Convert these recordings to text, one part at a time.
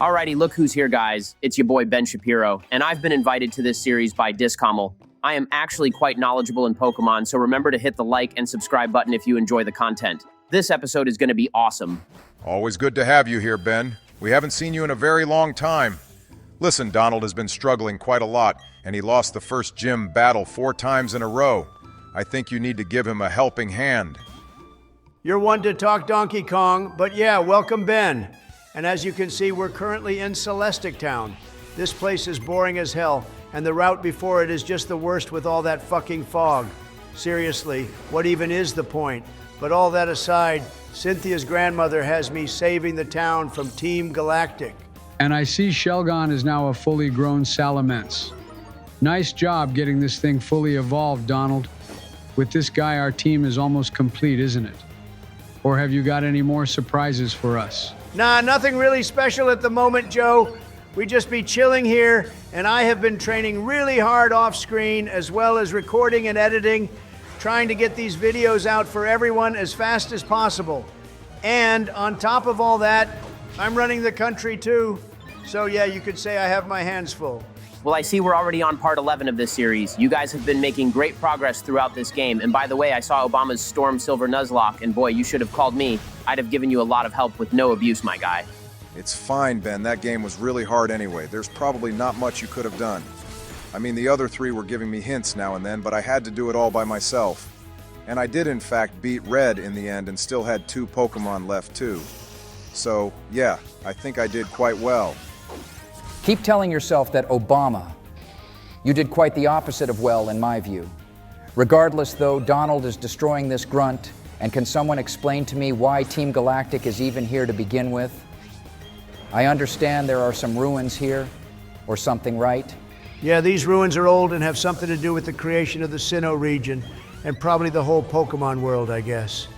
Alrighty, look who's here, guys. It's your boy Ben Shapiro, and I've been invited to this series by Discoml. I am actually quite knowledgeable in Pokemon, so remember to hit the like and subscribe button if you enjoy the content. This episode is going to be awesome. Always good to have you here, Ben. We haven't seen you in a very long time. Listen, Donald has been struggling quite a lot, and he lost the first gym battle 4 times in a row. I think you need to give him a helping hand. You're one to talk, Donkey Kong, but yeah, welcome, Ben. And as you can see, we're currently in Celestic Town. This place is boring as hell, and the route before it is just the worst with all that fucking fog. Seriously, what even is the point? But all that aside, Cynthia's grandmother has me saving the town from Team Galactic. And I see Shelgon is now a fully grown Salamence. Nice job getting this thing fully evolved, Donald. With this guy, our team is almost complete, isn't it? Or have you got any more surprises for us? Nah, nothing really special at the moment, Joe. We just be chilling here, and I have been training really hard off screen, as well as recording and editing, trying to get these videos out for everyone as fast as possible. And on top of all that, I'm running the country too. So yeah, you could say I have my hands full. Well, I see we're already on part 11 of this series. You guys have been making great progress throughout this game. And by the way, I saw Obama's Storm Silver Nuzlocke, and boy, you should have called me. I'd have given you a lot of help with no abuse, my guy. It's fine, Ben. That game was really hard anyway. There's probably not much you could have done. I mean, the other 3 were giving me hints now and then, but I had to do it all by myself. And I did, in fact, beat Red in the end and still had 2 Pokemon left, too. So, yeah, I think I did quite well. Keep telling yourself that Obama. You did quite the opposite of well, in my view. Regardless, though, Donald is destroying this grunt, and can someone explain to me why Team Galactic is even here to begin with? I understand there are some ruins here, or something, right? Yeah, these ruins are old and have something to do with the creation of the Sinnoh Region, and probably the whole Pokemon world, I guess.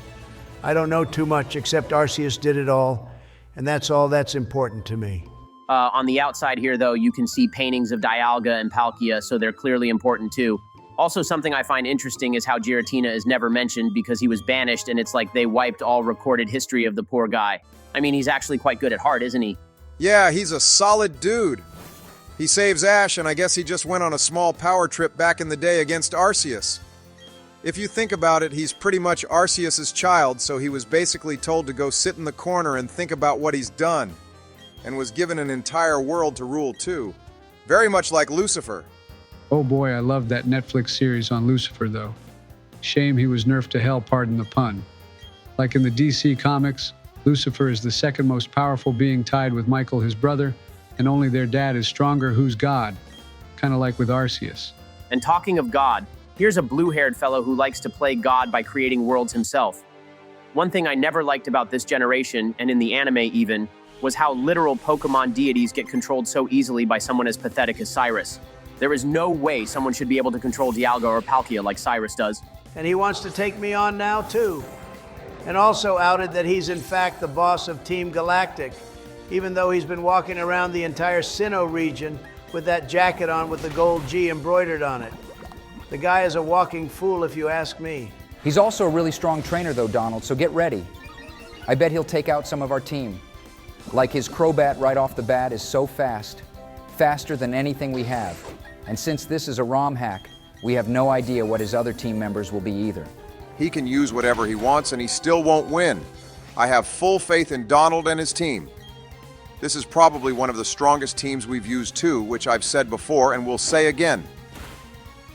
I don't know too much, except Arceus did it all, and that's all that's important to me. On the outside here, though, you can see paintings of Dialga and Palkia, so they're clearly important too. Also, something I find interesting is how Giratina is never mentioned because he was banished, and it's like they wiped all recorded history of the poor guy. I mean, he's actually quite good at heart, isn't he? Yeah, he's a solid dude. He saves Ash, and I guess he just went on a small power trip back in the day against Arceus. If you think about it, he's pretty much Arceus's child, so he was basically told to go sit in the corner and think about what he's done. And was given an entire world to rule, too. Very much like Lucifer. Oh boy, I loved that Netflix series on Lucifer, though. Shame he was nerfed to hell, pardon the pun. Like in the DC comics, Lucifer is the second most powerful being, tied with Michael, his brother, and only their dad is stronger, who's God. Kind of like with Arceus. And talking of God, here's a blue-haired fellow who likes to play God by creating worlds himself. One thing I never liked about this generation, and in the anime even, was how literal Pokemon deities get controlled so easily by someone as pathetic as Cyrus. There is no way someone should be able to control Dialga or Palkia like Cyrus does. And he wants to take me on now, too. And also outed that he's in fact the boss of Team Galactic, even though he's been walking around the entire Sinnoh region with that jacket on with the gold G embroidered on it. The guy is a walking fool, if you ask me. He's also a really strong trainer, though, Donald, so get ready. I bet he'll take out some of our team. Like his Crobat right off the bat is so fast, faster than anything we have. And since this is a ROM hack, we have no idea what his other team members will be either. He can use whatever he wants and he still won't win. I have full faith in Donald and his team. This is probably one of the strongest teams we've used too, which I've said before and will say again.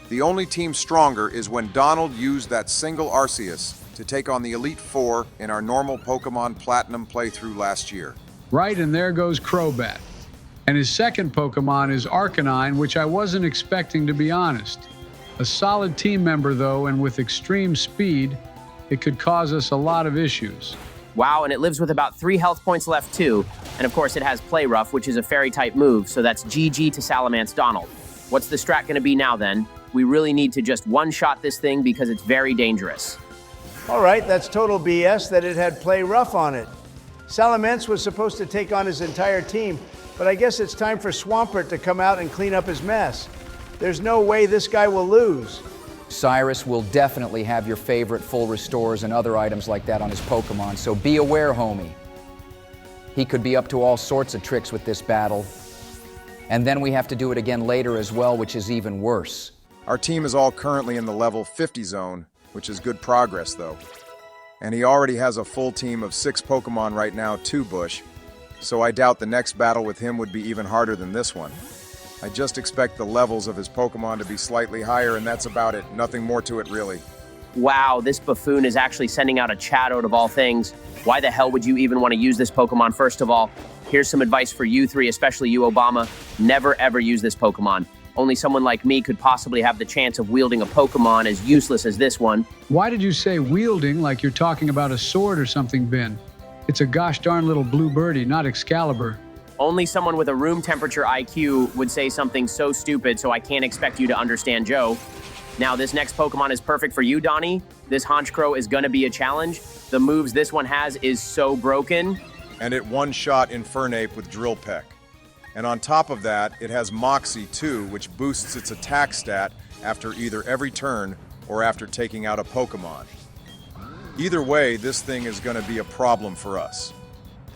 The only team stronger is when Donald used that single Arceus to take on the Elite Four in our normal Pokemon Platinum playthrough last year. Right, and there goes Crobat. And his second Pokemon is Arcanine, which I wasn't expecting, to be honest. A solid team member, though, and with extreme speed, it could cause us a lot of issues. Wow, and it lives with about 3 health points left too. And of course it has Play Rough, which is a fairy-type move, so that's GG to Salamence Donald. What's the strat gonna be now then? We really need to just one-shot this thing because it's very dangerous. All right, that's total BS that it had Play Rough on it. Salamence was supposed to take on his entire team, but I guess it's time for Swampert to come out and clean up his mess. There's no way this guy will lose. Cyrus will definitely have your favorite full restores and other items like that on his Pokemon, so be aware, homie. He could be up to all sorts of tricks with this battle. And then we have to do it again later as well, which is even worse. Our team is all currently in the level 50 zone, which is good progress though. And he already has a full team of 6 Pokemon right now too, Bush. So I doubt the next battle with him would be even harder than this one. I just expect the levels of his Pokemon to be slightly higher, and that's about it. Nothing more to it, really. Wow, this buffoon is actually sending out a chat out of all things. Why the hell would you even want to use this Pokemon? First of all, here's some advice for you three, especially you, Obama. Never ever use this Pokemon. Only someone like me could possibly have the chance of wielding a Pokemon as useless as this one. Why did you say wielding like you're talking about a sword or something, Ben? It's a gosh darn little blue birdie, not Excalibur. Only someone with a room temperature IQ would say something so stupid, so I can't expect you to understand, Joe. Now, this next Pokemon is perfect for you, Donnie. This Honchkrow is gonna be a challenge. The moves this one has is so broken. And it one-shot Infernape with Drill Peck. And on top of that, it has Moxie too, which boosts its attack stat after either every turn or after taking out a Pokemon. Either way, this thing is going to be a problem for us.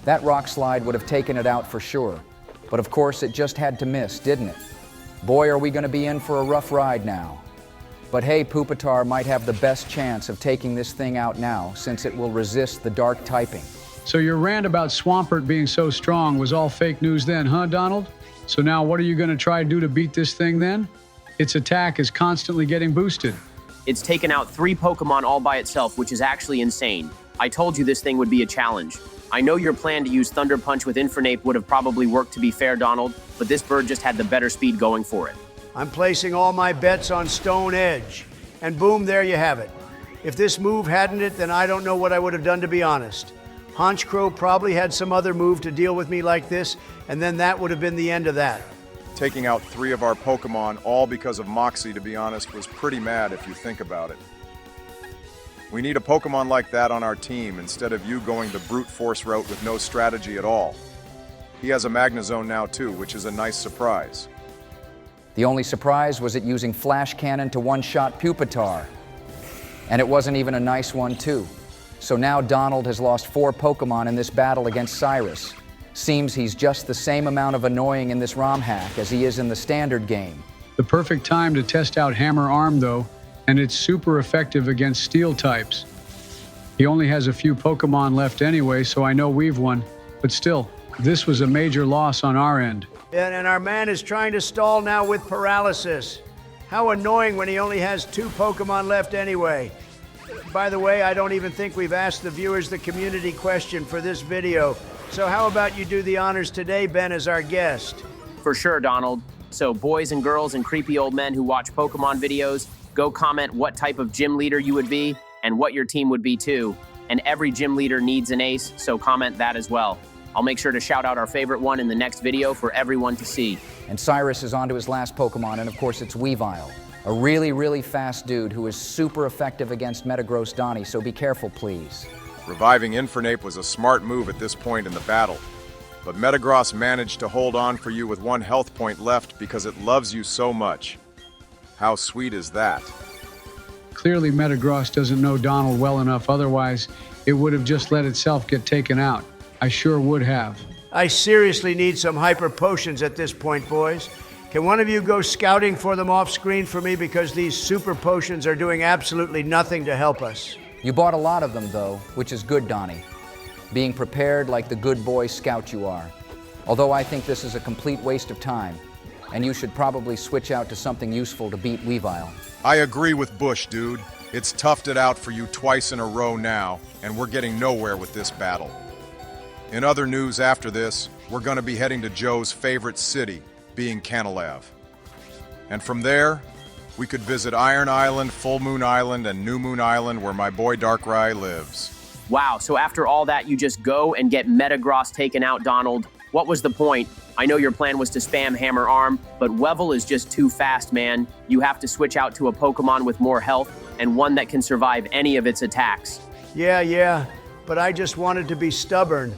That rock slide would have taken it out for sure. But of course, it just had to miss, didn't it? Boy, are we going to be in for a rough ride now. But hey, Pupitar might have the best chance of taking this thing out now, since it will resist the dark typing. So your rant about Swampert being so strong was all fake news then, huh, Donald? So now what are you going to try to do to beat this thing then? Its attack is constantly getting boosted. It's taken out 3 Pokemon all by itself, which is actually insane. I told you this thing would be a challenge. I know your plan to use Thunder Punch with Infernape would have probably worked, to be fair, Donald, but this bird just had the better speed going for it. I'm placing all my bets on Stone Edge. And boom, there you have it. If this move hadn't it, then I don't know what I would have done, to be honest. Honchkrow probably had some other move to deal with me like this, and then that would have been the end of that. Taking out 3 of our Pokemon, all because of Moxie, to be honest, was pretty mad if you think about it. We need a Pokemon like that on our team, instead of you going the brute force route with no strategy at all. He has a Magnezone now too, which is a nice surprise. The only surprise was it using Flash Cannon to one-shot Pupitar. And it wasn't even a nice one too. So now Donald has lost 4 Pokemon in this battle against Cyrus. Seems he's just the same amount of annoying in this ROM hack as he is in the standard game. The perfect time to test out Hammer Arm, though, and it's super effective against Steel types. He only has a few Pokemon left anyway, so I know we've won. But still, this was a major loss on our end. And our man is trying to stall now with paralysis. How annoying when he only has 2 Pokemon left anyway. By the way, I don't even think we've asked the viewers the community question for this video. So how about you do the honors today, Ben, as our guest? For sure, Donald. So boys and girls and creepy old men who watch Pokemon videos, go comment what type of gym leader you would be and what your team would be too. And every gym leader needs an ace, so comment that as well. I'll make sure to shout out our favorite one in the next video for everyone to see. And Cyrus is on to his last Pokemon, and of course it's Weavile. A really, really fast dude who is super effective against Metagross Donnie, so be careful, please. Reviving Infernape was a smart move at this point in the battle, but Metagross managed to hold on for you with 1 health point left because it loves you so much. How sweet is that? Clearly Metagross doesn't know Donald well enough, otherwise it would have just let itself get taken out. I sure would have. I seriously need some hyper potions at this point, boys. Can one of you go scouting for them off screen for me, because these super potions are doing absolutely nothing to help us. You bought a lot of them, though, which is good, Donnie. Being prepared like the good boy scout you are. Although I think this is a complete waste of time, and you should probably switch out to something useful to beat Weavile. I agree with Bush, dude. It's toughed it out for you twice in a row now, and we're getting nowhere with this battle. In other news after this, we're going to be heading to Joe's favorite city, being Canalav. And from there, we could visit Iron Island, Full Moon Island, and New Moon Island, where my boy Darkrai lives. Wow, so after all that, you just go and get Metagross taken out, Donald. What was the point? I know your plan was to spam Hammer Arm, but Weavile is just too fast, man. You have to switch out to a Pokemon with more health and one that can survive any of its attacks. Yeah, but I just wanted to be stubborn.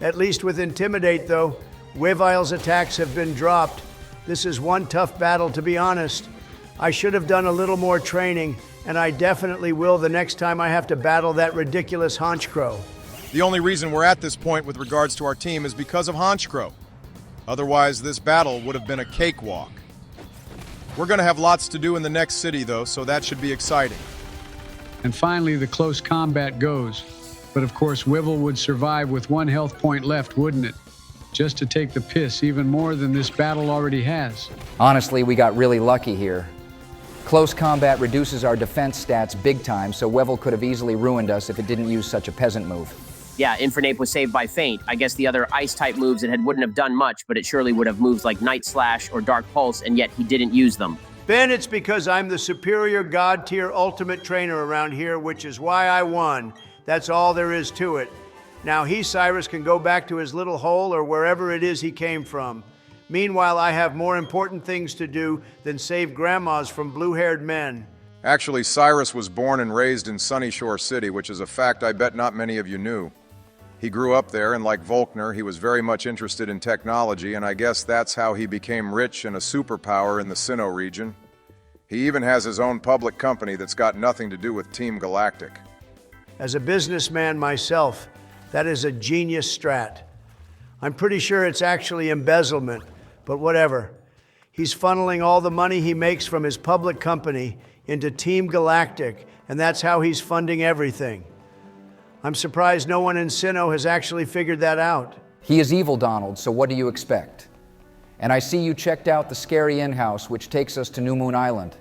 At least with Intimidate, though, Weavile's attacks have been dropped. This is one tough battle, to be honest. I should have done a little more training, and I definitely will the next time I have to battle that ridiculous Honchkrow. The only reason we're at this point with regards to our team is because of Honchkrow. Otherwise, this battle would have been a cakewalk. We're going to have lots to do in the next city, though, so that should be exciting. And finally, the close combat goes. But of course, Wivel would survive with 1 health point left, wouldn't it? Just to take the piss even more than this battle already has. Honestly, we got really lucky here. Close combat reduces our defense stats big time, so Wevel could have easily ruined us if it didn't use such a peasant move. Yeah, Infernape was saved by Feint. I guess the other Ice-type moves it wouldn't have done much, but it surely would have moves like Night Slash or Dark Pulse, and yet he didn't use them. Ben, it's because I'm the superior god-tier ultimate trainer around here, which is why I won. That's all there is to it. Now he, Cyrus, can go back to his little hole or wherever it is he came from. Meanwhile, I have more important things to do than save grandmas from blue-haired men. Actually, Cyrus was born and raised in Sunny Shore City, which is a fact I bet not many of you knew. He grew up there, and like Volkner, he was very much interested in technology, and I guess that's how he became rich and a superpower in the Sinnoh region. He even has his own public company that's got nothing to do with Team Galactic. As a businessman myself, that is a genius strat. I'm pretty sure it's actually embezzlement, but whatever. He's funneling all the money he makes from his public company into Team Galactic, and that's how he's funding everything. I'm surprised no one in Sinnoh has actually figured that out. He is evil, Donald, so what do you expect? And I see you checked out the scary in-house, which takes us to New Moon Island.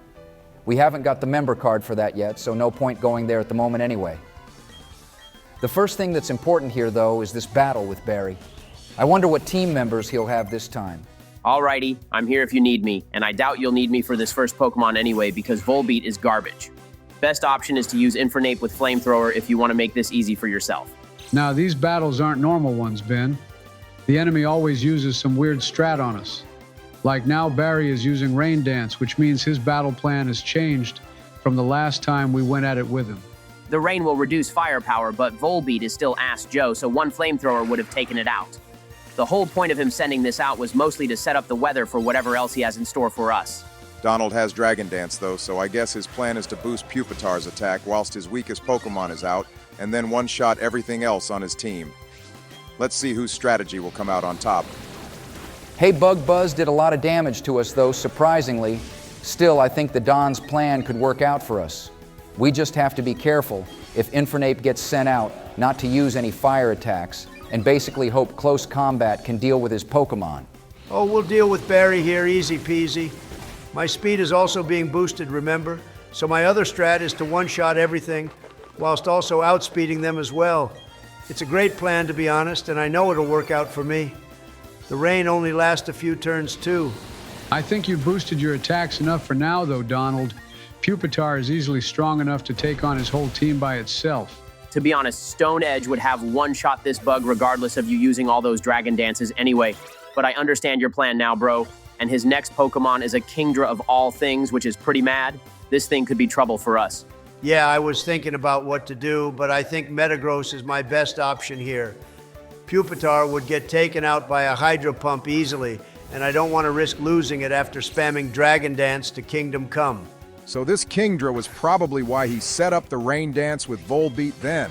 We haven't got the member card for that yet, so no point going there at the moment anyway. The first thing that's important here, though, is this battle with Barry. I wonder what team members he'll have this time. Alrighty, I'm here if you need me, and I doubt you'll need me for this first Pokemon anyway because Volbeat is garbage. Best option is to use Infernape with Flamethrower if you want to make this easy for yourself. Now, these battles aren't normal ones, Ben. The enemy always uses some weird strat on us. Like now, Barry is using Rain Dance, which means his battle plan has changed from the last time we went at it with him. The rain will reduce firepower, but Volbeat is still Ass Joe, so 1 Flamethrower would have taken it out. The whole point of him sending this out was mostly to set up the weather for whatever else he has in store for us. Donald has Dragon Dance, though, so I guess his plan is to boost Pupitar's attack whilst his weakest Pokemon is out, and then one-shot everything else on his team. Let's see whose strategy will come out on top. Hey, Bug Buzz did a lot of damage to us, though, surprisingly. Still, I think the Don's plan could work out for us. We just have to be careful, if Infernape gets sent out, not to use any fire attacks, and basically hope close combat can deal with his Pokemon. Oh, we'll deal with Barry here, easy peasy. My speed is also being boosted, remember? So my other strat is to one-shot everything, whilst also outspeeding them as well. It's a great plan, to be honest, and I know it'll work out for me. The rain only lasts a few turns, too. I think you boosted your attacks enough for now, though, Donald. Pupitar is easily strong enough to take on his whole team by itself. To be honest, Stone Edge would have one-shot this bug regardless of you using all those Dragon Dances anyway. But I understand your plan now, bro. And his next Pokemon is a Kingdra of all things, which is pretty mad. This thing could be trouble for us. Yeah, I was thinking about what to do, but I think Metagross is my best option here. Pupitar would get taken out by a Hydro Pump easily, and I don't want to risk losing it after spamming Dragon Dance to Kingdom Come. So this Kingdra was probably why he set up the Rain Dance with Volbeat then,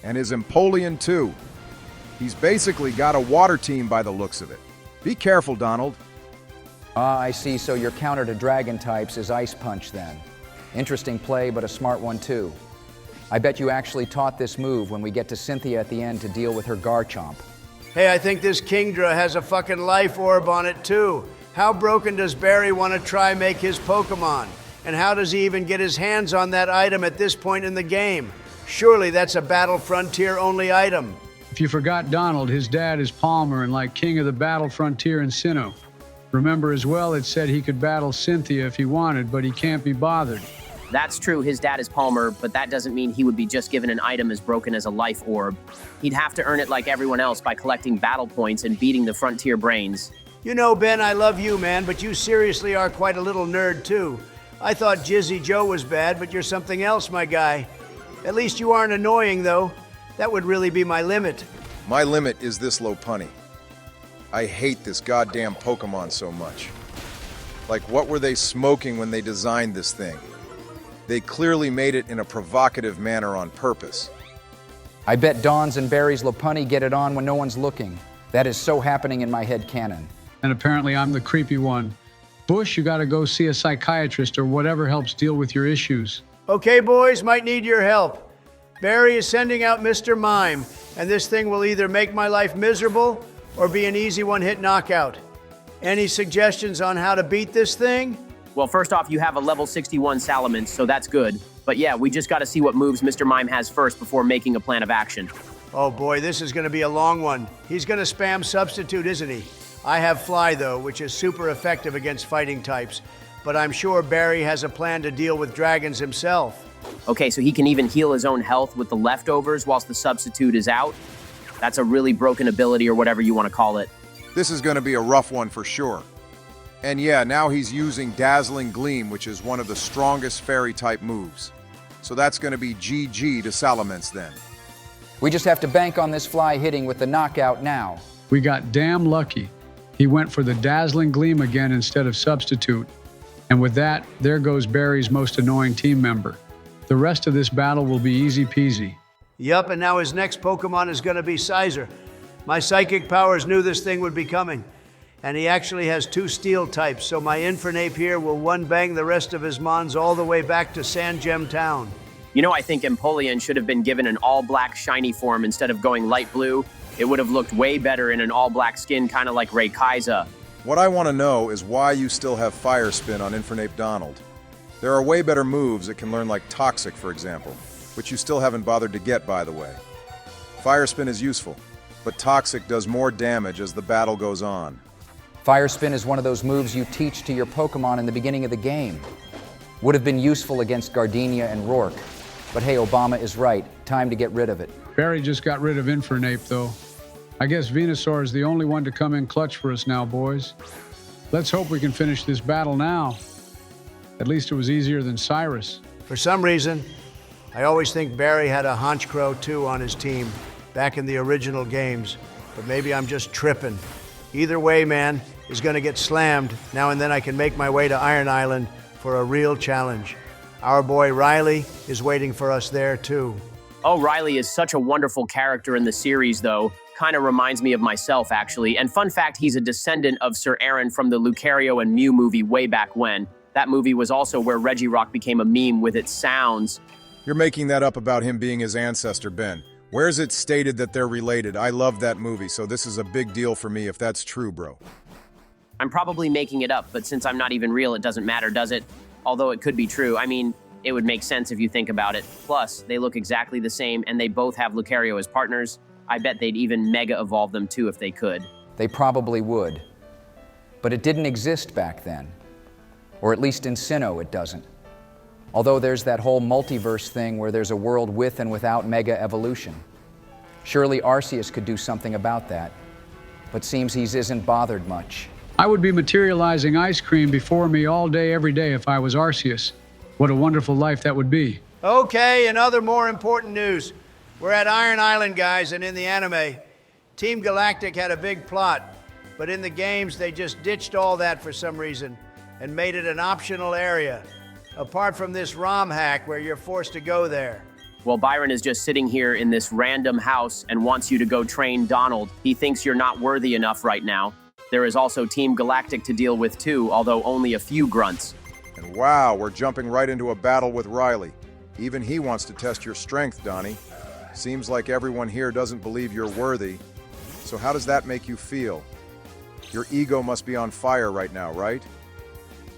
and his Empoleon too. He's basically got a water team by the looks of it. Be careful, Donald. Ah, I see, so your counter to Dragon types is Ice Punch then. Interesting play, but a smart one too. I bet you actually taught this move when we get to Cynthia at the end to deal with her Garchomp. Hey, I think this Kingdra has a fucking life orb on it too. How broken does Barry want to try make his Pokemon? And how does he even get his hands on that item at this point in the game? Surely that's a Battle Frontier only item. If you forgot Donald, his dad is Palmer and like king of the Battle Frontier in Sinnoh. Remember as well, it said he could battle Cynthia if he wanted, but he can't be bothered. That's true, his dad is Palmer, but that doesn't mean he would be just given an item as broken as a life orb. He'd have to earn it like everyone else by collecting battle points and beating the Frontier brains. You know, Ben, I love you, man, but you seriously are quite a little nerd too. I thought Jizzy Joe was bad, but you're something else, my guy. At least you aren't annoying, though. That would really be my limit. My limit is this Lopunny. I hate this goddamn Pokemon so much. Like, what were they smoking when they designed this thing? They clearly made it in a provocative manner on purpose. I bet Dawn's and Barry's Lopunny get it on when no one's looking. That is so happening in my head canon. And apparently I'm the creepy one. Bush, you gotta go see a psychiatrist or whatever helps deal with your issues. Okay, boys, might need your help. Barry is sending out Mr. Mime, and this thing will either make my life miserable or be an easy one-hit knockout. Any suggestions on how to beat this thing? Well, first off, you have a level 61 Salamence, so that's good. But yeah, we just gotta see what moves Mr. Mime has first before making a plan of action. Oh boy, this is gonna be a long one. He's gonna spam Substitute, isn't he? I have Fly, though, which is super effective against fighting types. But I'm sure Barry has a plan to deal with dragons himself. Okay, so he can even heal his own health with the leftovers whilst the Substitute is out? That's a really broken ability or whatever you want to call it. This is going to be a rough one for sure. And yeah, now he's using Dazzling Gleam, which is one of the strongest fairy-type moves. So that's going to be GG to Salamence then. We just have to bank on this Fly hitting with the knockout now. We got damn lucky. He went for the Dazzling Gleam again instead of Substitute. And with that, there goes Barry's most annoying team member. The rest of this battle will be easy peasy. Yup, and now his next Pokemon is going to be Sizer. My psychic powers knew this thing would be coming. And he actually has 2 steel types, so my Infernape here will one-bang the rest of his Mons all the way back to Sandgem Town. You know, I think Empoleon should have been given an all-black shiny form instead of going light blue. It would have looked way better in an all-black skin, kind of like Rayquaza. What I want to know is why you still have Fire Spin on Infernape Donald. There are way better moves it can learn, like Toxic, for example, which you still haven't bothered to get, by the way. Fire Spin is useful, but Toxic does more damage as the battle goes on. Fire Spin is one of those moves you teach to your Pokemon in the beginning of the game. Would have been useful against Gardenia and Rourke. But hey, Obama is right. Time to get rid of it. Barry just got rid of Infernape, though. I guess Venusaur is the only one to come in clutch for us now, boys. Let's hope we can finish this battle now. At least it was easier than Cyrus. For some reason, I always think Barry had a Honchkrow too on his team back in the original games, but maybe I'm just tripping. Either way, man, is going to get slammed. Now and then I can make my way to Iron Island for a real challenge. Our boy Riley is waiting for us there too. Oh, Riley is such a wonderful character in the series, though. Kind of reminds me of myself, actually. And fun fact, he's a descendant of Sir Aaron from the Lucario and Mew movie way back when. That movie was also where Regirock became a meme with its sounds. You're making that up about him being his ancestor, Ben. Where's it stated that they're related? I love that movie, so this is a big deal for me if that's true, bro. I'm probably making it up, but since I'm not even real, it doesn't matter, does it? Although it could be true. I mean, it would make sense if you think about it. Plus, they look exactly the same, and they both have Lucario as partners. I bet they'd even mega evolve them too if they could. They probably would. But it didn't exist back then. Or at least in Sinnoh it doesn't. Although there's that whole multiverse thing where there's a world with and without mega evolution. Surely Arceus could do something about that. But seems he isn't bothered much. I would be materializing ice cream before me all day, every day if I was Arceus. What a wonderful life that would be. Okay, and other more important news. We're at Iron Island, guys, and in the anime, Team Galactic had a big plot, but in the games, they just ditched all that for some reason and made it an optional area, apart from this ROM hack where you're forced to go there. Well, Byron is just sitting here in this random house and wants you to go train Donald. He thinks you're not worthy enough right now. There is also Team Galactic to deal with too, although only a few grunts. And wow, we're jumping right into a battle with Riley. Even he wants to test your strength, Donnie. Seems like everyone here doesn't believe you're worthy. So how does that make you feel? Your ego must be on fire right now, right?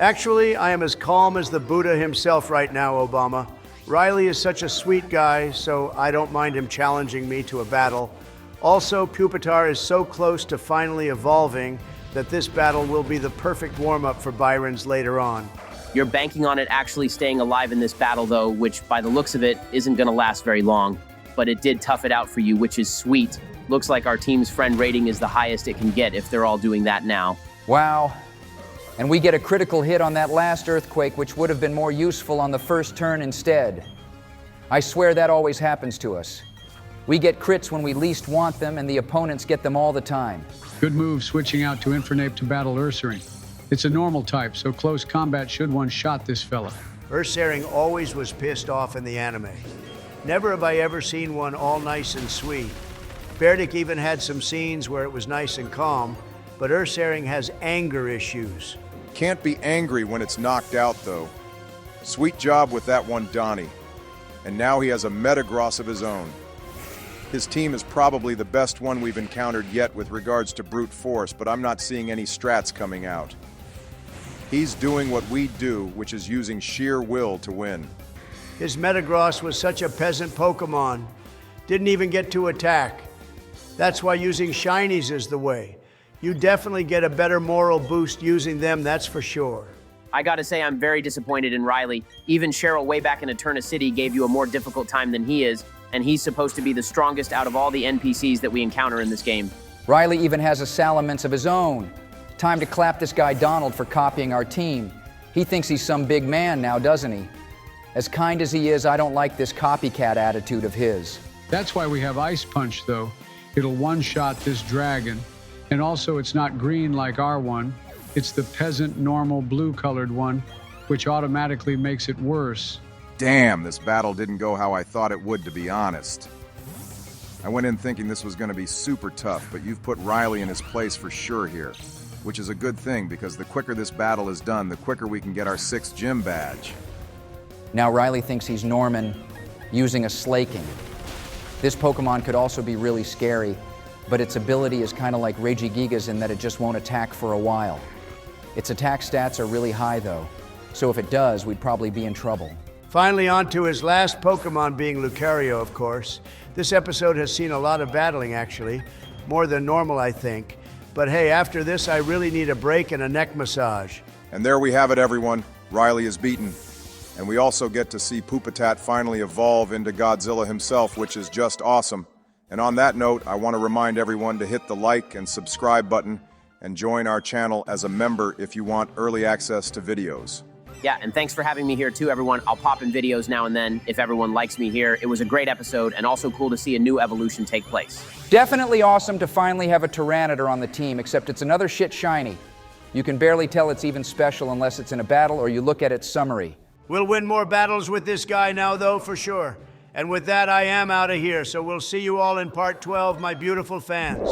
Actually, I am as calm as the Buddha himself right now, Obama. Riley is such a sweet guy, so I don't mind him challenging me to a battle. Also, Pupitar is so close to finally evolving that this battle will be the perfect warm-up for Byron's later on. You're banking on it actually staying alive in this battle, though, which, by the looks of it, isn't going to last very long. But it did tough it out for you, which is sweet. Looks like our team's friend rating is the highest it can get if they're all doing that now. Wow. And we get a critical hit on that last earthquake, which would have been more useful on the first turn instead. I swear that always happens to us. We get crits when we least want them, and the opponents get them all the time. Good move switching out to Infernape to battle Ursaring. It's a normal type, so close combat should one-shot this fella. Ursaring always was pissed off in the anime. Never have I ever seen one all nice and sweet. Berdic even had some scenes where it was nice and calm, but Ursaring has anger issues. Can't be angry when it's knocked out, though. Sweet job with that one, Donnie. And now he has a Metagross of his own. His team is probably the best one we've encountered yet with regards to brute force, but I'm not seeing any strats coming out. He's doing what we do, which is using sheer will to win. His Metagross was such a peasant Pokemon. Didn't even get to attack. That's why using shinies is the way. You definitely get a better moral boost using them, that's for sure. I gotta say, I'm very disappointed in Riley. Even Cheryl way back in Eterna City gave you a more difficult time than he is, and he's supposed to be the strongest out of all the NPCs that we encounter in this game. Riley even has a Salamence of his own. Time to clap this guy Donald for copying our team. He thinks he's some big man now, doesn't he? As kind as he is, I don't like this copycat attitude of his. That's why we have Ice Punch, though. It'll one-shot this dragon. And also, it's not green like our one. It's the peasant, normal, blue-colored one, which automatically makes it worse. Damn, this battle didn't go how I thought it would, to be honest. I went in thinking this was going to be super tough, but you've put Riley in his place for sure here. Which is a good thing, because the quicker this battle is done, the quicker we can get our 6th gym badge. Now Riley thinks he's Norman using a Slaking. This Pokemon could also be really scary, but its ability is kind of like Regigiga's in that it just won't attack for a while. Its attack stats are really high though, so if it does, we'd probably be in trouble. Finally on to his last Pokemon being Lucario, of course. This episode has seen a lot of battling actually, more than normal I think. But hey, after this I really need a break and a neck massage. And there we have it, everyone. Riley is beaten. And we also get to see Poopatat finally evolve into Godzilla himself, which is just awesome. And on that note, I want to remind everyone to hit the like and subscribe button and join our channel as a member if you want early access to videos. Yeah, and thanks for having me here too, everyone. I'll pop in videos now and then if everyone likes me here. It was a great episode and also cool to see a new evolution take place. Definitely awesome to finally have a Tyranitar on the team, except it's another shit shiny. You can barely tell it's even special unless it's in a battle or you look at its summary. We'll win more battles with this guy now, though, for sure. And with that, I am out of here, so we'll see you all in part 12, my beautiful fans.